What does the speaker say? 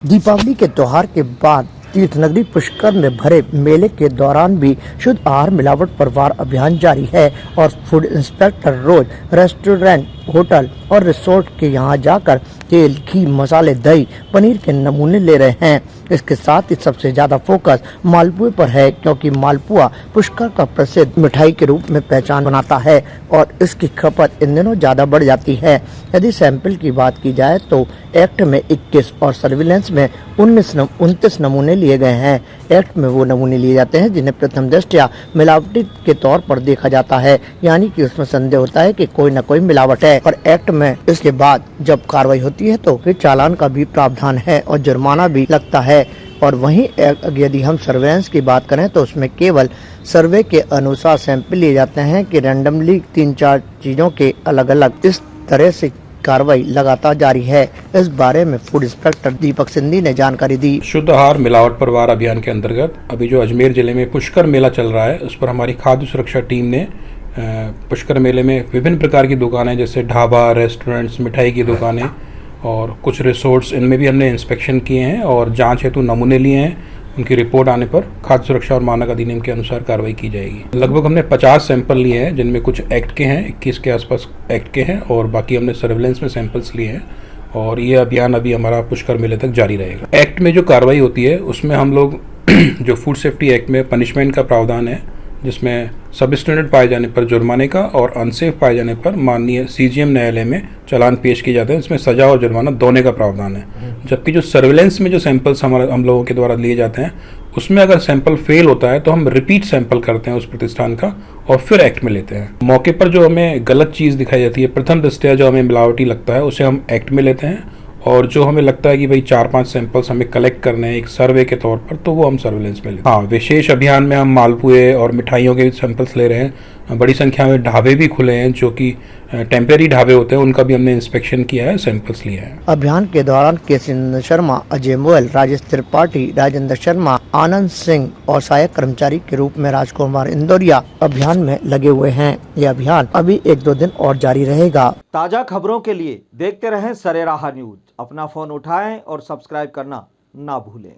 दीपावली के त्योहार के बाद तीर्थनगरी पुष्कर में भरे मेले के दौरान भी शुद्ध आहार मिलावट पर वार अभियान जारी है और फूड इंस्पेक्टर रोज रेस्टोरेंट, होटल और रिसोर्ट के यहां जाकर तेल, घी, मसाले, दही, पनीर के नमूने ले रहे हैं। इसके साथ ही सबसे ज्यादा फोकस मालपुए पर है, क्योंकि मालपुआ पुष्कर का प्रसिद्ध मिठाई के रूप में पहचान बनाता है और इसकी खपत इन दिनों ज्यादा बढ़ जाती है। यदि सैंपल की बात की जाए तो एक्ट में 21 और सर्विलेंस में 29 नमूने लिए गए हैं। एक्ट में वो नमूने लिए जाते हैं जिन्हें प्रथम दृष्टया मिलावटी के तौर पर देखा जाता है, यानी कि उसमें संदेह होता है कि कोई न कोई मिलावट है, और एक्ट में इसके बाद जब कार्रवाई होती है तो फिर चालान का भी प्रावधान है और जुर्माना भी लगता है। और वहीं यदि हम सर्वेलेंस की बात करें तो उसमें केवल सर्वे के अनुसार सैंपल लिए जाते हैं कि रैंडमली 3-4 चीजों के अलग अलग। इस तरह से कार्रवाई लगातार जारी है। इस बारे में फूड इंस्पेक्टर दीपक सिंधी ने जानकारी दी। शुद्ध आहार मिलावट पर वार अभियान के अंतर्गत अभी जो अजमेर जिले में पुष्कर मेला चल रहा है, उस पर हमारी खाद्य सुरक्षा टीम ने पुष्कर मेले में विभिन्न प्रकार की दुकानें जैसे ढाबा, रेस्टोरेंट्स, मिठाई की दुकानें और कुछ रिसोर्ट्स, इनमें भी हमने इंस्पेक्शन किए हैं और जांच हेतु नमूने लिए हैं। उनकी रिपोर्ट आने पर खाद्य सुरक्षा और मानक अधिनियम के अनुसार कार्रवाई की जाएगी। लगभग हमने 50 सैंपल लिए हैं, जिनमें कुछ एक्ट के हैं, 21 के आसपास एक्ट के हैं और बाकी हमने सर्विलेंस में सैंपल्स लिए हैं। और ये अभियान अभी हमारा पुष्कर मेले तक जारी रहेगा। एक्ट में जो कार्रवाई होती है उसमें हम लोग जो फूड सेफ्टी एक्ट में पनिशमेंट का प्रावधान है, जिसमें सब स्टैंडर्ड पाए जाने पर जुर्माने का और अनसेफ पाए जाने पर माननीय सीजीएम न्यायालय में चालान पेश किए जाते हैं। इसमें सजा और जुर्माना दोनों का प्रावधान है। जबकि जो सर्विलेंस में जो सैंपल्स हम लोगों के द्वारा लिए जाते हैं, उसमें अगर सैंपल फेल होता है तो हम रिपीट सैंपल करते हैं उस प्रतिष्ठान का और फिर एक्ट में लेते हैं। मौके पर जो हमें गलत चीज़ दिखाई जाती है, प्रथम दृष्टया जो हमें मिलावटी लगता है, उसे हम एक्ट में लेते हैं, और जो हमें लगता है कि भाई 4-5 सैंपल्स हमें कलेक्ट करने हैं एक सर्वे के तौर पर, तो वो हम सर्विलेंस में लेते हैं। हाँ, विशेष अभियान में हम मालपुए और मिठाइयों के सैंपल्स ले रहे हैं। बड़ी संख्या में ढाबे भी खुले हैं, जो कि टेम्परेरी ढाबे होते हैं, उनका भी हमने इंस्पेक्शन किया है, सैंपल्स लिए हैं। अभियान के दौरान केसी शर्मा, अजय मोयल, राजेश त्रिपाठी, राजेंद्र शर्मा, आनंद सिंह और सहायक कर्मचारी के रूप में राजकुमार इंदौरिया अभियान में लगे हुए हैं। यह अभियान अभी 1-2 दिन और जारी रहेगा। ताजा खबरों के लिए देखते रहें सरेराह न्यूज। अपना फोन उठाएं और सब्सक्राइब करना ना भूलें।